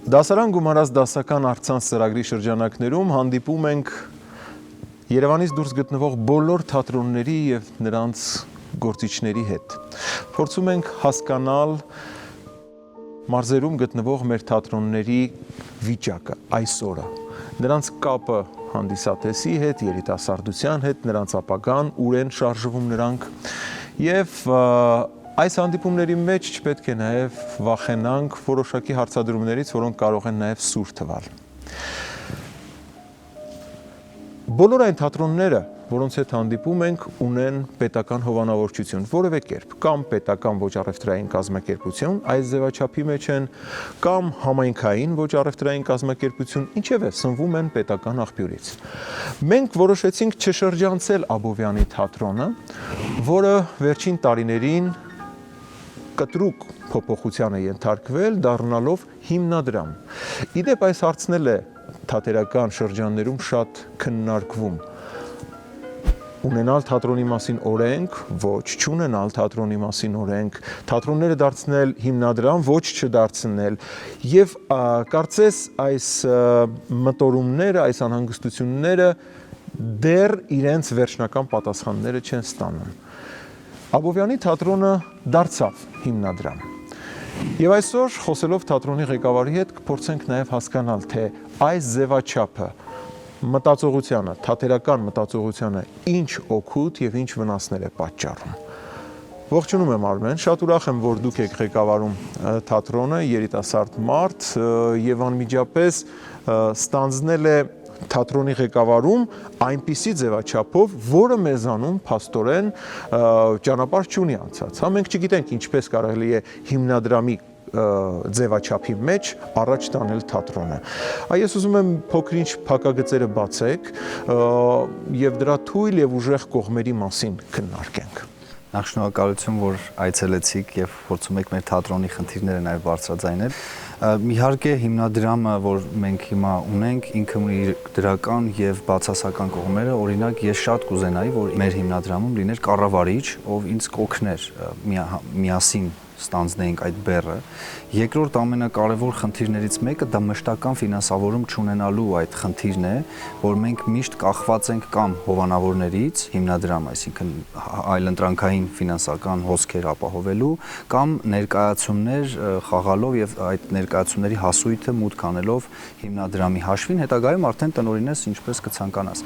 Դասարան գումարած դասական առցանց ծրագրի շրջանակներում հանդիպում ենք Երևանից դուրս գտնվող բոլոր թատրոնների եւ նրանց գործիչների հետ։ Փորձում ենք հասկանալ մարզերում գտնվող մեր թատրոնների վիճակը այսօրը, նրանց կապը հանդիսատեսի հետ, երիտասարդության հետ, նրանց ապագան, ուր են շարժվում նրանք եւ այս հանդիպումների մեջ չպետք է նաև վախենանք որոշակի հարցադրումներից, որոնք կարող են նաև սուր թվալ։ Բոլոր այն թատրոնները, որոնց հետ հանդիպում ենք, ունեն պետական հովանավորչություն, որևէ կերպ, կամ պետական ոչ առևտրային կազմակերպություն, այս ձևաչափի մեջ են, կամ համայնքային ոչ առևտրային կազմակերպություն, ինչևէ սնվում են պետական աղբյուրից։ Մենք որոշեցինք չշրջանցել Աբովյանի թատրոնը, որը վերջին տարիներին կտրուկ փոփոխության է ենթարկվել, դառնալով հիմնադրամ։ Իդեպ այս հարցն էլ է թատերական շրջաններում շատ քննարկվում։ Ունենալ թատրոնի մասին օրենք, ոչ, չունենալ թատրոնի մասին օրենք, թատրոնները դարձնել հիմնադրամ, ոչ չդարձնել, եւ կարծես այս մտորումները, այս անհանգստությունները դեռ իրենց վերջնական պատասխանները չեն ստանում։ Աբովյանի թատրոնը դարձավ հիմնադրամ։ Եվ այսօր, խոսելով թատրոնի ղեկավարի հետ, կփորձենք նաև հասկանալ, թե այս ձևաչափը մտածողությանը, թատերական մտածողությանը ինչ օգուտ եւ ինչ վնասներ է պատճառում։ Ողջունում եմ Արմեն, շատ ուրախ եմ, որ դուք եք ղեկավարում թատրոնը, երիտասարդ մարդ եւ անմիջապես ստանձնել է թատրոնի ղեկավարում այնպիսի ձևաչափով, որը մեզանում փաստորեն ճանապարհ չունի անցած։ Մենք չգիտենք ինչպես կարելի է հիմնադրամի ձևաչափի մեջ առաջ տանել թատրոնը։ Ես ուզում եմ փոքրինչ փակագծերը բացեք եւ դրա թույլ եւ ուժեղ կողմերի մասին քննարկենք։ Նախ շնորհակալություն, որ այցելեցիք եւ փորձում եք մեր թատրոնի խնդիրները նաեւ բարձրաձայնել։ Իհարկե հիմնադրամը, որ մենք հիմա ունենք, ինքը ունի դրական եւ բացասական կողմերը, օրինակ ես շատ կուզենայի, որ մեր հիմնադրամում լիներ կառավարիչ, ով ինձ կօգներ միասին ստանձնեինք այդ բեռը։ Երկրորդ ամենակարևոր խնդիրներից մեկը դա մշտական ֆինանսավորում չունենալու այդ խնդիրն է, որ մենք միշտ կախված ենք կամ հովանավորներից, հիմնադրամ, այսինքն այլընտրանքային ֆինանսական հոսքեր ապահովելու, կամ ներկայացումներ խաղալով եւ այդ ներկայացումների հասույթը մուտք անելով հիմնադրամի հաշվին, հետագայում արդեն տնօրինես ինչպես կցանկանաս։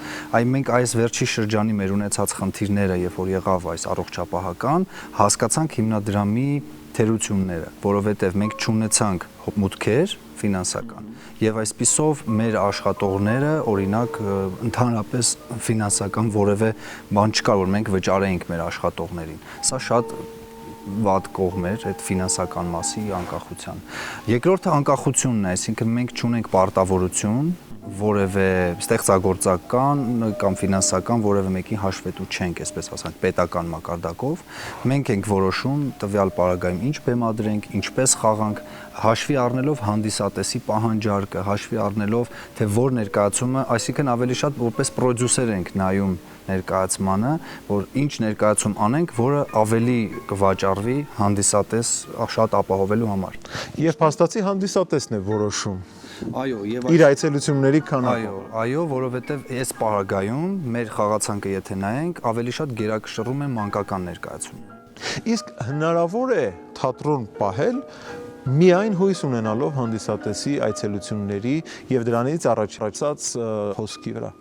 Մենք այս վերջի շրջանի մեր ունեցած խնդիրները, երբ որ եղավ այս առողջապահական, հասկացանք հիմնադրամի թերությունները, որովհետև մենք չունեցանք մուտքեր ֆինանսական եւ այսպիսով մեր աշխատողները օրինակ ընդհանրապես ֆինանսական որևէ բան չկար, որ մենք վճարեինք մեր աշխատողներին։ Սա շատ վատ կողմ էր այդ ֆինանսական մասի անկախության։ Երկրորդը անկախությունն է, այսինքն մենք չունենք պարտավորություն որևէ ստեղծագործական կամ ֆինանսական որևէ մեկին հաշվետու չենք, այսպես ասենք, պետական մակարդակով։ Մենք ենք որոշում տվյալ պարագայում ինչ բեմադրենք, ինչպես խաղանք, հաշվի առնելով հանդիսատեսի պահանջարկը, հաշվի առնելով թե որ ներկայացումը, այսինքն ավելի շատ որպես պրոդյուսեր ենք նայում ներկայացմանը, որ ինչ ներկայացում անենք, որը ավելի կվաճառվի հանդիսատես շատ ապահովելու համար։ Եվ փաստացի հանդիսատեսն է որոշում։ Այո, եւ իր այցելությունների քանակը։ Այո, որովհետեւ այս պարագայում մեր խաղացանկը եթե նայենք, ավելի շատ գերակշռում է մանկական ներկայացումները։ Իսկ հնարավոր է թատրոն պահել միայն հույս ունենալով հանդիսատեսի այցելությունների եւ դրանից առաջացած հոսքի վրա։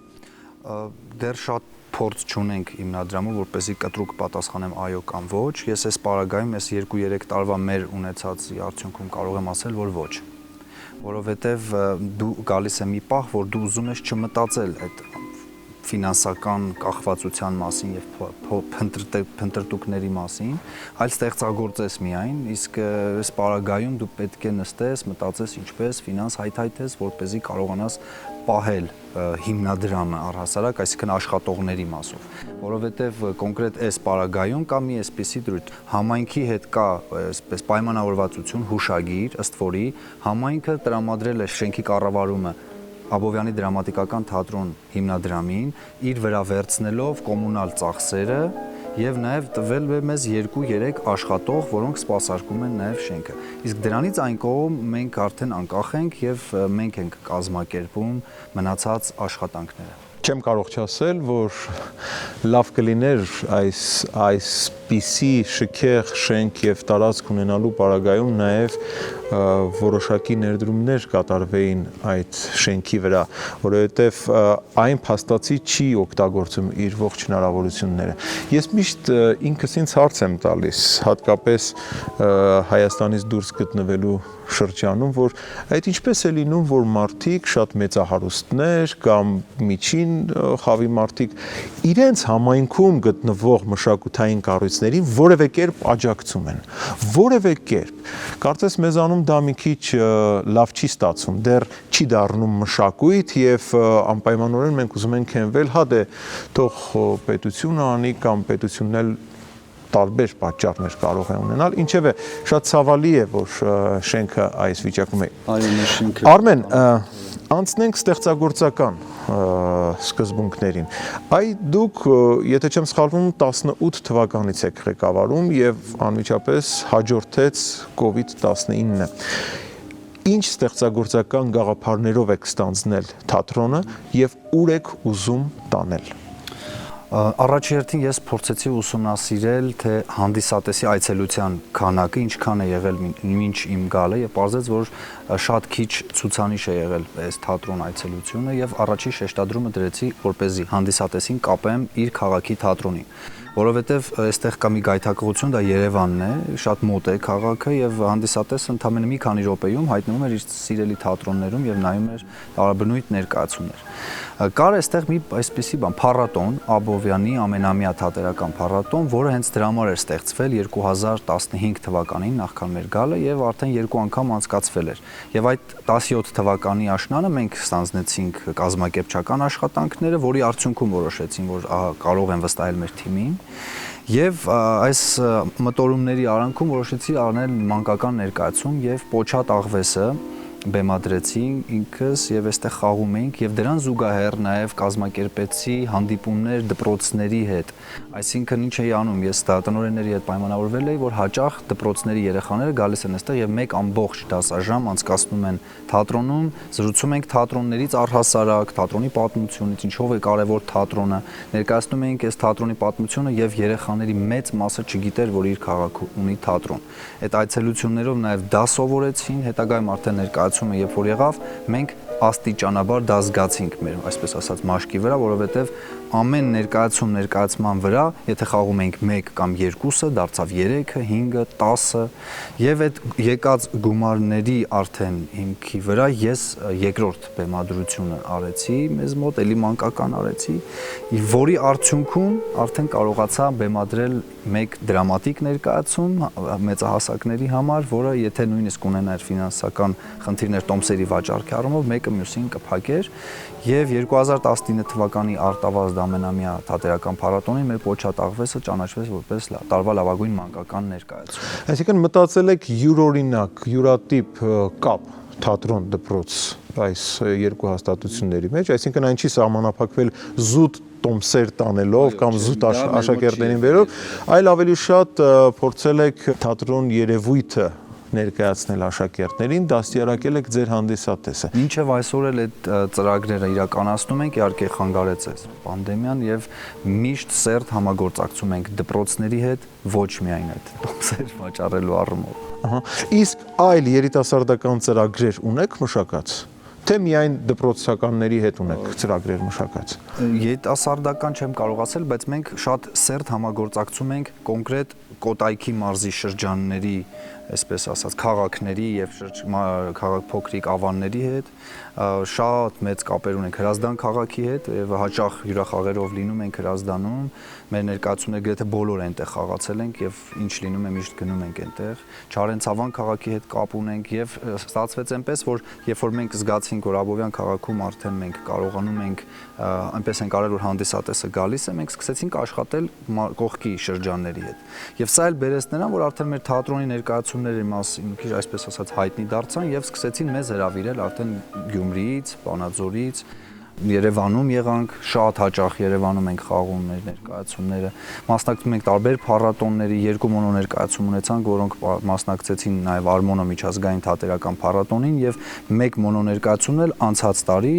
Դեռ շատ փորձ չունենք հիմնադրամում, որպեսզի կտրուկ պատասխանեմ այո կամ ոչ։ Ես այս պարագայում, այս 2-3 տարվա մեր ունեցածի արդյունքում կարող եմ ասել, որ ոչ։ Որովհետև դու գալիս է մի պահ, որ դու ուզում ես չմտածել այդ ֆինանսական կախվածության մասին եւ փնտրտուքների մասին, այլ ստեղծագործես միայն, իսկ այս պարագայում դու պետք է նստես, մտածես ինչպես ֆինանս հայթայթես, որպեսզի կարողանաս պահել հիմնադրամը առհասարակ, այսինքն աշխատողների մասով, որովհետև կոնկրետ այս պարագայում կա մի այսպիսի դրույթ, համայնքի հետ կա այսպես պայմանավորվածություն, հուշագիր, ըստ որի համայնքը տրամադրել է շենքի կառավարումը Աբովյանի դրամատիկական թատրոն հիմնադրամին իր վրա վերցնելով կոմունալ ծախսերը եւ նաեւ տվել է մեզ 2-3 աշխատող, որոնք սպասարկում են նաեւ շենքը։ Իսկ դրանից այն կողմ մենք արդեն անկախ ենք եւ մենք ենք կազմակերպում մնացած աշխատանքները։ Չեմ կարող չասել, որ լավ կլիներ այսպիսի շքեղ շենք եւ տարածք ունենալու պարագայում նաեւ որոշակի ներդրումներ կատարվեին այդ շենքի վրա, որովհետեւ այն փաստացի չի օգտագործում իր ողջ հնարավորությունները։ Ես միշտ ինքս ինձ հարց եմ տալիս, հատկապես Հայաստանից դուրս գտնվելու շրջանում, որ այդ ինչպես է լինում, որ մարդիկ շատ մեծահարուստներ կամ միջին խավի մարդիկ իրենց համայնքում գտնվող մշակութային կառույցներին որևէ կերպ աջակցում են, որևէ կերպ։ Կարծես մեզանում դա մի քիչ լավ չի ստացվում, դեռ չի դառնում մշակույթ եւ անպայմանորեն մենք ուզում ենք հենվել, հա դե թող պետությունը անի կամ պետությունն էլ տարբեր պատճառներ կարող է ունենալ, ինչևէ շատ ցավալի է, որ շենքը այս վիճակում է։ Արմեն, անցնենք ստեղծագործական սկզբունքներին։ Դուք, եթե չեմ սխալվում, 18 թվականից եք ղեկավարում եւ անմիջապես հաջորդեց COVID-19-ը։ Ինչ ստեղծագործական գաղափարներով եք ստանձնել թատրոնը եւ ուր եք ուզում տանել։ Առաջերտին ես փորձեցի ուսումնասիրել, թե հանդիսատեսի այցելության քանակը ինչքան է եղել մինչ իմ գալը եւ պարզեց, որ շատ քիչ ցուցանիշ է եղել այս թատրոն այցելությունը եւ առաջի շեշտադրումը դրեցի, որպեսզի հանդիսատեսին կապեմ իր քաղաքի թատրոնին, որովհետեւ այստեղ կա մի գայթակղություն, դա Երևանն է, շատ մոտ է քաղաքը եւ հանդիսատեսը ընդամենը մի քանի րոպեում հայտնվում էր իր սիրելի թատրոններում եւ նայում էր տարաբնույթ ներկայացումներ։ Կար այստեղ մի այսպիսի բան, փառատոն, Աբովյանի ամենամյա թատերական փառատոն, որը հենց դրա համար էր ստեղծվել 2015 թվականին, նախքան մեր գալը, եւ արդեն 2 անգամ անցկացվել էր։ Եվ այդ 17 թվականի աշնանը մենք ստանձնեցինք կազմակերպչական աշխատանքները, որի արդյունքում որոշեցին, որ կարող են վստահել մեր թիմին։ Եվ այս մտորումների արանքում որոշեցի անել մանկական ներկայացում եւ Պոչատ աղվեսը բեմադրեցի ինքս եւ այստեղ խաղում էինք եւ դրան զուգահեռ նաեւ կազմակերպեցի հանդիպումներ դպրոցների հետ, այսինքն ինչ էի անում, ես տնօրենների հետ պայմանավորվել էի, որ հաճախ դպրոցների երեխաները գալիս են այստեղ եւ մեկ ամբողջ դասաժամ անցկացնում են թատրոնում, զրուցում ենք թատրոններից առհասարակ, թատրոնի պատմությունից, ինչով է կարեւոր թատրոնը, ներկայացնում ենք այս թատրոնի պատմությունը եւ երեխաների մեծ մասը չգիտեր, որ իր քաղաքում ունի թատրոն։ Այդ այցելություններով նաեւ դա սովորեցին, հետագայում արդեն ներկայացումը երբ որ եղավ, մենք աստիճանաբար դա զգացինք մեր, այսպես ասած, մաշկի վրա, որովհետև ամեն ներկայացման վրա, եթե խաղում ենք 1 կամ 2-ը, դարձավ 3-ը, 5-ը, 10-ը, եւ այդ եկած գումարների արդեն հիմքի վրա ես երկրորդ բեմադրությունը արեցի, մեզ մոտ էլի մանկական արեցի, որի արդյունքում արդեն կարողացա բեմադրել 1 դրամատիկ ներկայացում մեծահասակների համար, որը եթե նույնիսկ ունենար ֆինանսական խնդիրներ տոմսերի վաճառքի առումով, մեկը մյուսին կփակեր, եւ 2019 թվականի արտավազդ ամենամյա թատերական փառատոնին մեր Պոչատ աղվեսը ճանաչվեց որպես տարվա լավագույն մանկական ներկայացում։ Այսինքն մտածել եք յուրօրինակ, յուրատիպ կապ թատրոն դպրոց այս երկու հաստատությունների մեջ, այսինքն այն չի սահմանափակվել զուտ տոմսեր տանելով կամ զուտ աշակերտներին վերով, այլ ավելի շատ փորձել եք թատրոն երևույթը ներկայացնել աշակերտներին, դաստիարակել եք ձեր հանդիսատեսը։ Մինչև այսօր էլ այդ ծրագրերը իրականացնում ենք, իհարկե խանգարեց այս պանդեմիան եւ միշտ սերտ համագործակցում ենք դպրոցների հետ, ոչ միայն այդ տոմսեր վաճառելու առումով։ Իսկ այլ երիտասարդական ծրագրեր ունեք մշակած, թե միայն դպրոցականների հետ ունեք ծրագրեր մշակած։ Երիտասարդական չեմ կարող ասել, բայց մենք շատ սերտ համագործակցում ենք կոնկրետ Կոտայքի մարզի շրջանների, այսպես ասած, քաղաքների եւ քաղաք փոքրիկ ավանների հետ, շատ մեծ կապեր ունենք Հրազդան քաղաքի հետ եւ հաճախ հյուրախաղերով լինում ենք Հրազդանում, մեր ներկայացումները գրեթե բոլորը այնտեղ խաղացել ենք եւ ինչ լինում է միշտ գնում ենք այնտեղ, Չարենցավան քաղաքի հետ կապ ունենք եւ ստացվեց այնպես, որ երբ որ մենք զգացինք, որ Աբովյան քաղաքում արդեն մենք կարողանում ենք այնպես ենք արել, որ հանդիսատեսը գալիս է, մենք սկսեցինք աշխատել կողքի շրջանների հետ։ Եվ սա էլ բերեց նրան, որ արդեն մեր թատրոնի ներկայացումների մասին, քիչ այսպես ասած հայտնի դարձան եւ սկսեցին մեզ հրավիրել արդեն Գյումրիից, Վանաձորից, Երևանում եղանք, շատ հաճախ Երևանում ենք խաղում մեր ներկայացումները։ Մասնակցում ենք տարբեր փառատոնների, 2 մոնո ներկայացում ունեցանք, որոնք մասնակցեցին նաև Արմոնո միջազգային թատերական փառատոնին եւ 1 մոնո ներկայացումն էլ անցած տարի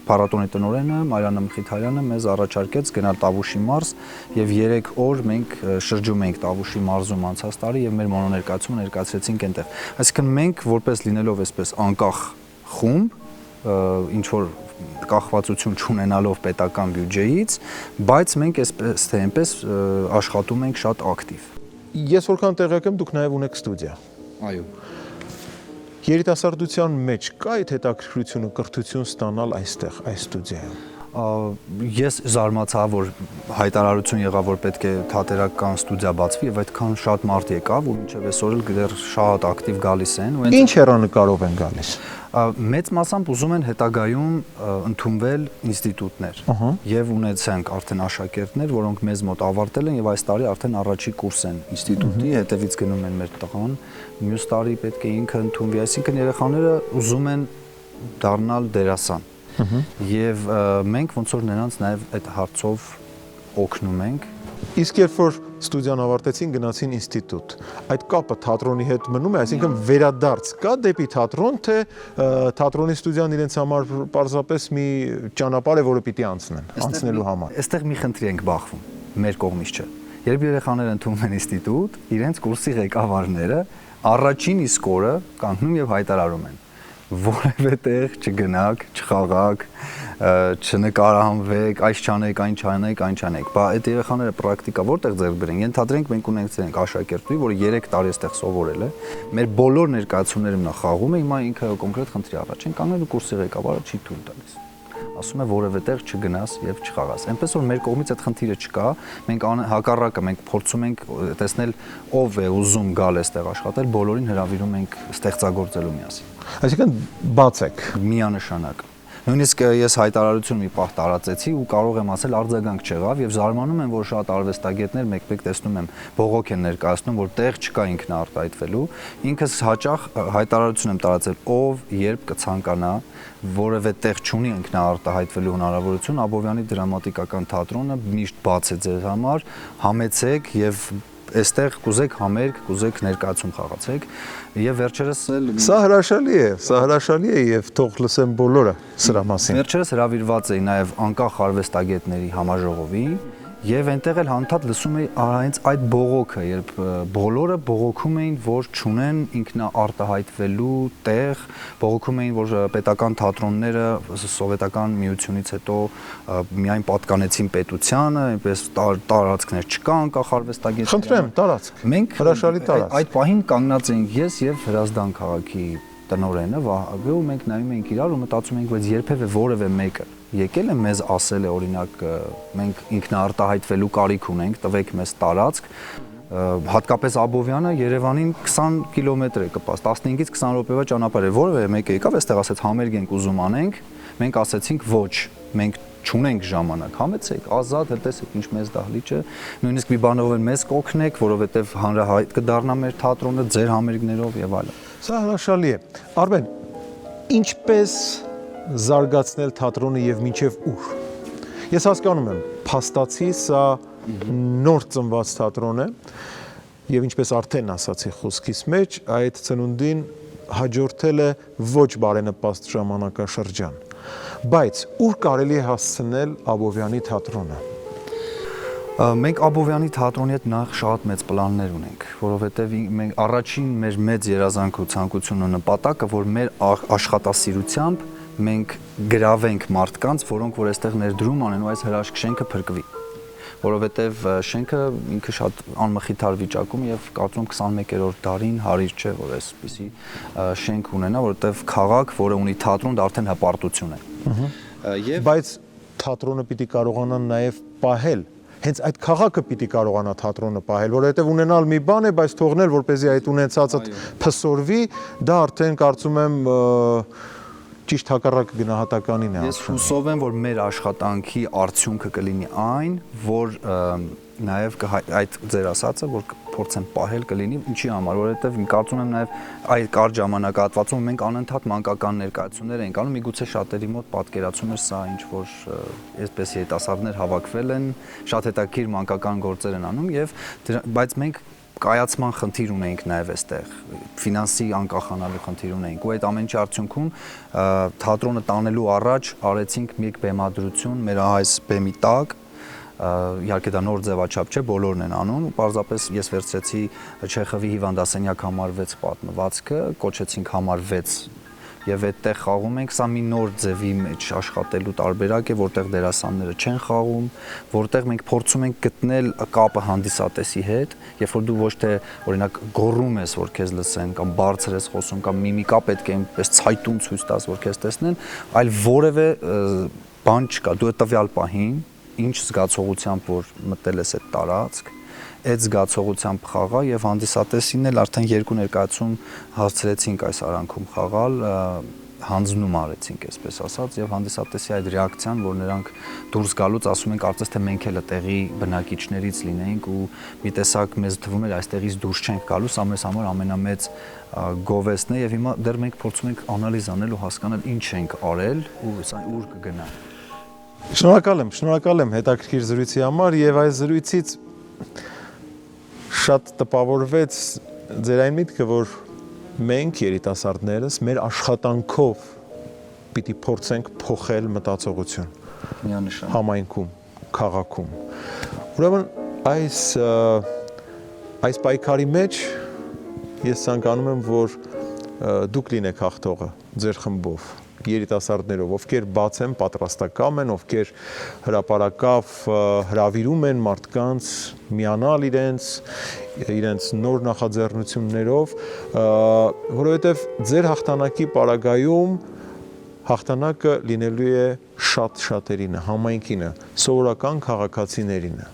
փառատոնի տնօրենը Մարիաննա Մխիթարյանը մեզ առաջարկեց գնալ Տավուշի մարզ եւ 3 օր մենք շրջում ենք Տավուշի մարզում անցած տարի եւ մեր մոնո ներկայացումը ներկայացրեցինք այնտեղ։ Այսինքն մենք որպես լինելով այսպես անկախ խումբ, ինչ որ կախվածություն չունենալով պետական բյուջեից, բայց մենք այսպես թե այնպես աշխատում ենք շատ ակտիվ։ Ես որքան տեղյակ եմ, դուք նաև ունեք ստուդիա։ Այո։ Երիտասարդության մեջ կա այդ հետաքրքրությունը կրթություն ստանալ այստեղ, այս ստուդիայում։ Ես զարմացա, որ հայտարարություն եղավ, որ պետք է թատերական ստուդիա բացվի եւ այդքան շատ մարդ եկավ ու մինչեւ այսօր էլ դեռ շատ ակտիվ գալիս են։ Ինչ հեռանկարով են գալիս։ Մեծ մասամբ ուզում են հետագայում ընդունվել ինստիտուտներ եւ ունեցանք արդեն աշակերտներ, որոնք մեզ մոտ ավարտել են եւ այս տարի արդեն առաջի կուրս են ինստիտուտի, հետևից գնում են մեր տղան, մյուս տարի պետք է ինքը ընդունվի, այսինքն երեխաները ուզում են դառնալ դերասան։ Եվ մենք ոնց որ նրանց նաև այդ հարցով օգնում ենք։ Իսկ երբ որ ստուդիան ավարտեցին, գնացին ինստիտուտ, այդ կապը թատրոնի հետ մնում է, այսինքն վերադարձ կա դեպի թատրոն, թե թատրոնի ստուդիան իրենց համար պարզապես մի ճանապարհ է, որը պիտի անցնեն, անցնելու համար։ Այստեղ մի խնդրի ենք բախվում, մեր կողմից չէ։ Երբ երեխաները ընդունում են ինստիտուտ, իրենց կուրսի ղեկավարները առաջին իսկ օրը կանգնում եւ հայտարարում են. որևէ տեղ չգնաք, չխաղաք, չնկարահանվեք, այս չանեք, այն չանեք, այն չանեք։ Բա այդ երեխաները պրակտիկա որտեղ ձեռք բերեն։ Ենթադրենք մենք ունենք աշակերտուհի, որը 3 տարի այստեղ սովորել է։ Մեր բոլոր ներկայացումները նա խաղում է, հիմա ինքը կոնկրետ խնդրի առաջ են կանգնել ու կուրսի ղեկավարը չի թույլ տալիս։ Ասում է որևէ տեղ չգնաս եւ չխաղաս։ Այնպես որ մեր կողմից այդ խնդիրը չկա, մենք հակառակը մենք փորձում ենք տեսնել ով է ուզում գալ այստեղ աշխատել, բոլորին հրավիրում ենք ստեղծագործելու միասին։ Այսինքն բաց եք։ Միանշանակ։ Նույնիսկ ես հայտարարություն մի պահ տարածեցի ու կարող եմ ասել արձագանք չեղավ եւ զարմանում եմ, որ շատ արվեստագետներ մեկ-մեկ տեսնում եմ բողոք են ներկայացնում, որ տեղ չկա ինքնաարտահայտվելու։ Ինքս հաճախ հայտարարություն եմ տարածել, ով երբ կցանկանա որևէ տեղ չունի ինքնաարտահայտվելու հնարավորություն, Աբովյանի դրամատիկական թատրոնը միշտ բաց է ձեզ համար, համեցեք եւ այստեղ կուզեք համերգ, կուզեք ներկայացում խաղացեք եւ վերջերս էլ Սա հրաշալի է եւ թող լսեն բոլորը սրա մասին։ Վերջերս հրավիրված էի նաեւ անկախ արվեստագետների համաժողովի եւ այնտեղ էլ հանդարտ լսում էի հենց այդ բողոքը, երբ բոլորը բողոքում էին, որ չունեն ինքնաարտահայտվելու տեղ, բողոքում էին, որ պետական թատրոնները սովետական միությունից հետո միայն պատկանեցին պետությանը, այնպես տարածքներ չկա անկախ արվեստագետների։ Խնդրեմ, տարածք։ Մենք հրաշալի տարածք։ Այդ պահին կանգնած էինք ես եւ Հրազդան քաղաքի տնօրենը Վահագը ու մենք նայում էինք իրար ու մտածում էինք, բայց երբևէ որևէ մեկը եկել է մեզ ասել է օրինակ մենք ինքնաարտահայտվելու կարիք ունենք, տվեք մեզ տարածք, հատկապես Աբովյանը Երևանին 20 կիլոմետր է կպած, 15-ից 20 րոպեվա ճանապարհ է, որևէ մեկը եկավ այստեղ ասեց համերգ ենք ուզում անենք, մենք ասեցինք ոչ, մենք չունենք ժամանակ, համեցեք, ազատ, տեսեք ինչ մեզ դահլիճը, նույնիսկ մի բանով էլ մեզ կօգնեք, որովհետև հանրահայտ կդառնա մեր թատրոնը ձեր համերգներով եւ այլն։ Սա հրաշալի է։ Արմեն, ինչպես զարգացնել թատրոնը եւ մինչեւ ուր։ Ես հասկանում եմ, փաստացի սա նոր ծնված թատրոն է եւ ինչպես արդեն ասացի խոսքիս մեջ, այդ ծնունդին հաջորդել է ոչ բարենպաստ ժամանակաշրջան։ Բայց ուր կարելի է հասցնել Աբովյանի թատրոնը։ Մենք Աբովյանի թատրոնի հետ նախ շատ մեծ պլաններ ունենք, որովհետև մենք առաջին մեր մեծ երազանքը ու ցանկությունը նպատակը, որ մեր աշխատասիրությամբ մենք գրավենք մարդկանց, որոնք որ այստեղ ներդրում անեն ու այս հրաշք շենքը փրկվի, որովհետև շենքը ինքը շատ անմխիթար վիճակում եւ կարծում 21-րդ դարին հարիր չէ, որ այսպիսի շենք ունենա, որովհետև քաղաք, որը ունի թատրոն, դա արդեն հպարտություն է։ Բայց թատրոնը պիտի կարողանա նաեւ պահել հենց այդ քաղաքը պիտի կարողանա թատրոնը պահել, որովհետև ունենալ մի բան է, բայց թողնել, որպեսզի այդ ունեցածը փսորվի, դա արդեն կարծում եմ ճիշտ հակառակը գնահատականին է Ես ասում։ հուսով եմ, որ մեր աշխատանքի արդյունքը կլինի այն, որ նաև այդ ձեր ասածը, որ փորձեն պահել կլինի, ինչի համար, որովհետև կարծում եմ նաև այդ կարճ ժամանակահատվածում մենք անընդհատ մանկական ներկայացումներ ենք անում, միգուցե շատերի մոտ պատկերացում էր սա ինչ որ այսպես երիտասարդներ հավաքվել են, շատ հետաքրքիր մանկական գործեր են անում եւ բայց մենք կայացման խնդիր ունենք նաև այստեղ, ֆինանսի անկախանալու խնդիր ունենք ու այդ ամենի արդյունքում թատրոնը տանելու առաջ արեցինք մեկ բեմադրություն մեր այս բեմի տակ, իհարկե դա նոր ձևաչափ չէ, բոլորն են անում ու պարզապես ես վերցրեցի Չեխովի հիվանդասենյակ համար 6 պատմվածքը, կոչեցինք համար 6 եւ այդտեղ խաղում ենք, սա մի նոր ձևի մեջ աշխատելու տարբերակ է, որտեղ դերասանները չեն խաղում, որտեղ մենք փորձում ենք գտնել կապը հանդիսատեսի հետ, երբ որ դու ոչ թե օրինակ գոռում ես, որ քեզ լսեն, կամ բարձր ես խոսում, կամ միմիկա պետք է այնպես ցայտուն ցույց տաս, որ քեզ տեսնեն, այլ որևէ բան չկա, դու այդ տվյալ պահին ինչ զգացողությամբ որ մտել ես այդ տարածք, այդ զգացողությամբ խաղա եւ հանդիսատեսին էլ արդեն երկու ներկայացում հասցրեցինք այս արանքում խաղալ, հանձնում արեցինք, այսպես ասած, եւ հանդիսատեսի այդ ռեակցիան, որ նրանք դուրս գալուց ասում են, կարծես թե մենք էլ տեղի բնակիչներից լինենք ու մի տեսակ մեզ թվում էր այստեղից դուրս չենք գալու, սա մեզ համար ամենամեծ գովեստն է եւ հիմա դեռ մենք փորձում ենք անալիզ անել ու հասկանալ ինչ ենք արել ու սա ուր կգնա։ Շնորհակալ եմ հետաքրքիր զրույցի համար եւ այս զրույցից շատ տպավորվեց ձեր այն միտքը, որ մենք երիտասարդներս մեր աշխատանքով պիտի փորձենք փոխել մտածողություն Միանշան համայնքում, քաղաքում։ Ուրեմն այս պայքարի մեջ ես ցանկանում եմ, որ դուք լինեք հաղթողը ձեր խմբով, երիտասարդներով, ովքեր բաց են, պատրաստակամ են, ովքեր հրապարակավ հրավիրում են մարդկանց միանալ իրենց նոր նախաձեռնություններով, որովհետև ձեր հաղթանակի պարագայում հաղթանակը լինելու է շատերինը, համայնքինը, սովորական քաղաքացիներինը։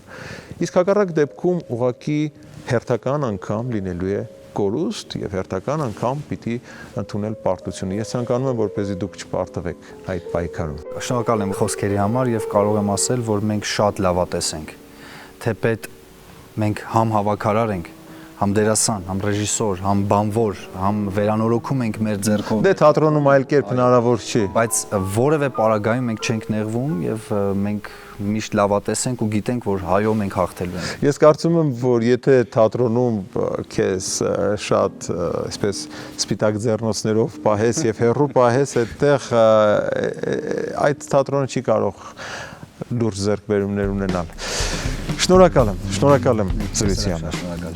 Իսկ հակառակ դեպքում ուղղակի հերթական անգամ լինելու է կորուստ եւ հերթական անգամ պիտի ընդունել պարտությունը։ Ես ցանկանում եմ, որպեսզի դուք չպարտվեք այդ պայքարում։ Շնորհակալ եմ խոսքերի համար եւ կարող եմ ասել, որ մենք շատ լավատես ենք։ Թեպետ մենք համ հավաքարար ենք, համ դերասան, համ ռեժիսոր, համ բանվոր, համ վերանորոգում ենք մեր ձեռքով։ Դե թատրոնում այլ կերպ հնարավոր չի։ Բայց որևէ պարագայում մենք չենք նեղվում եւ մենք միշտ լավատես ենք ու գիտենք, որ հայո մենք հաղթելու ենք։ Ես կարծում եմ, որ եթե թատրոնում քեզ շատ այսպես սպիտակ ձեռնոցներով պահես եւ հերրու պահես, այդտեղ այդ թատրոնը չի կարող լուրջ ձեռքբերումներ ունենալ։ Շնորհակալ եմ զրույցի համար։ Շնորհակալ։